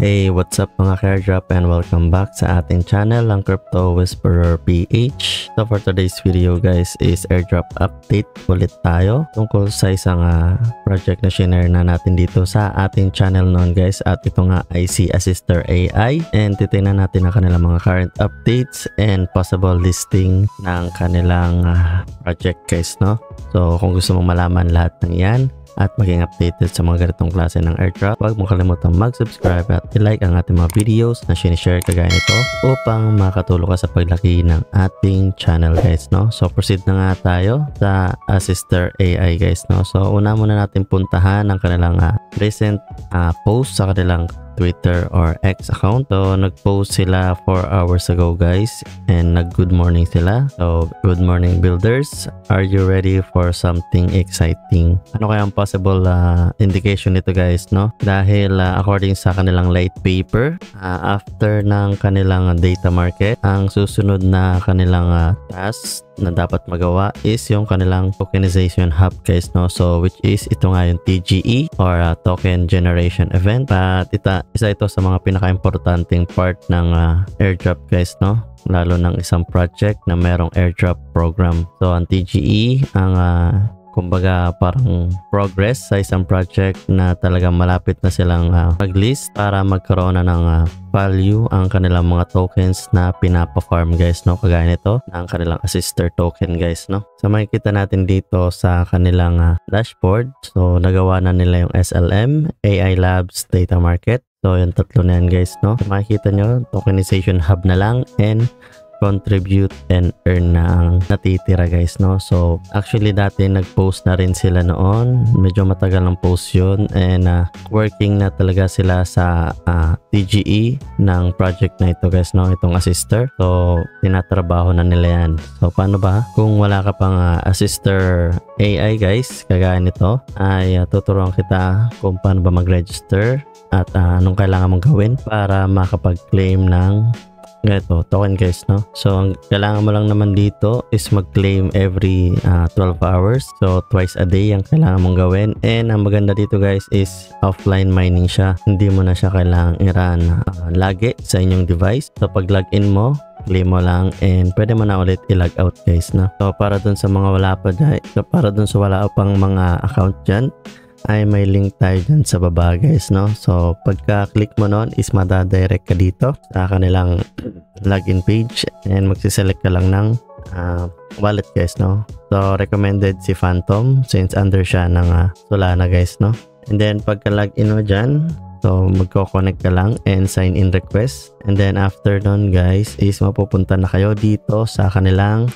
Hey, what's up mga Airdrop and welcome back sa ating channel, ang Crypto Whisperer PH. So for today's video guys is airdrop update ulit tayo tungkol sa isang project na shinare na natin dito sa ating channel noon guys, at ito nga ay si Assister AI, and titingnan natin ang kanilang mga current updates and possible listing ng kanilang project guys, no? So kung gusto mong malaman lahat ng yan at maging updated sa mga ganitong klase ng airdrop, huwag mong kalimutan mag-subscribe at i-like ang ating mga videos na sinishare kagaya nito upang makatulong ka sa paglaki ng ating channel guys, no? So proceed na nga tayo sa Assister AI guys, no? So una muna natin puntahan ang kanilang recent post sa kanilang Twitter or X account. So nag-post sila 4 hours ago guys, and nag-good morning sila. So good morning builders, are you ready for something exciting? Ano kaya ang possible indication nito guys, no? Dahil according sa kanilang late paper, after ng kanilang data market, ang susunod na kanilang task na dapat magawa is yung kanilang tokenization hub guys, no? So which is ito nga yung TGE or token generation event, at isa ito sa mga pinaka-importanting part ng airdrop guys, no? Lalo ng isang project na merong airdrop program. So ang TGE ang kumbaga parang progress sa isang project na talagang malapit na silang mag-list para magkaroon na ng value ang kanilang mga tokens na pinapa-farm guys, no? Kagaya nito ng kanilang Assister token guys, no? So makikita natin dito sa kanilang dashboard, so nagawa na nila yung SLM, AI Labs, Data Market. So yung tatlo na yan guys, no? So, makikita nyo, tokenization hub na lang and contribute and earn na ang natitira guys, no? So actually dati nag-post na rin sila noon, medyo matagal ng post yun, and working na talaga sila sa TGE ng project na ito guys, no? Itong Assister. So tinatrabaho na nila yan. So paano ba kung wala ka pang Assister AI guys kagaya nito, ay tuturuan kita kung paano ba mag-register at anong kailangan mong gawin para makapag-claim ng ganito token guys, no? So ang kailangan mo lang naman dito is mag-claim every 12 hours. So twice a day ang kailangan mong gawin, and ang maganda dito guys is offline mining siya. Hindi mo na siya kailangang i-run lagi sa inyong device. So pag login mo, claim mo lang and pwede mo na ulit i-log out guys, no? So para dun sa mga wala pa dyan, para dun sa wala pang mga account dyan, ay may link tayo dyan sa baba guys, no? So pagka-click mo nun is madadirect ka dito sa kanilang login page, and magsiselect ka lang ng wallet guys, no? So recommended si Phantom since under siya ng Solana guys, no? And then pagka-login mo dyan, so magko-connect ka lang and sign in request, and then after nun guys is mapupunta na kayo dito sa kanilang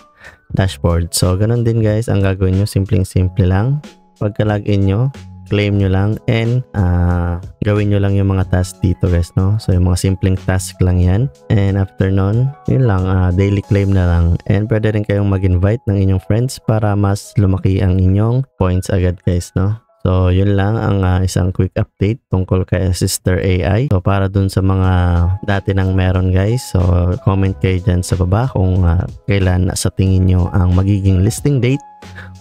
dashboard. So ganun din guys ang gagawin nyo, simpleng-simple lang. Pagka-login nyo, claim nyo lang and gawin nyo lang yung mga task dito guys, no? So yung mga simpleng task lang yan, and after nun, yun lang, daily claim na lang, and pwede rin kayong mag-invite ng inyong friends para mas lumaki ang inyong points agad guys, no? So yun lang ang isang quick update tungkol kay Assister AI. So para dun sa mga dati nang meron guys, so comment kayo dyan sa baba kung kailan sa tingin nyo ang magiging listing date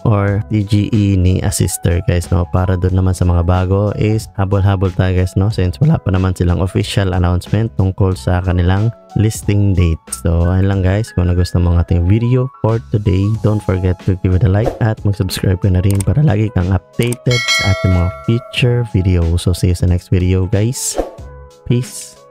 or TGE ni Assister guys, no? Para dun naman sa mga bago is habol-habol tayo guys, no? Since wala pa naman silang official announcement tungkol sa kanilang listing date. So ayun lang guys, kung nagustuhan mo ang ating video for today, don't forget to give it a like at mag-subscribe ka na rin para lagi kang updated sa ating mga future video. So see you sa next video guys. Peace.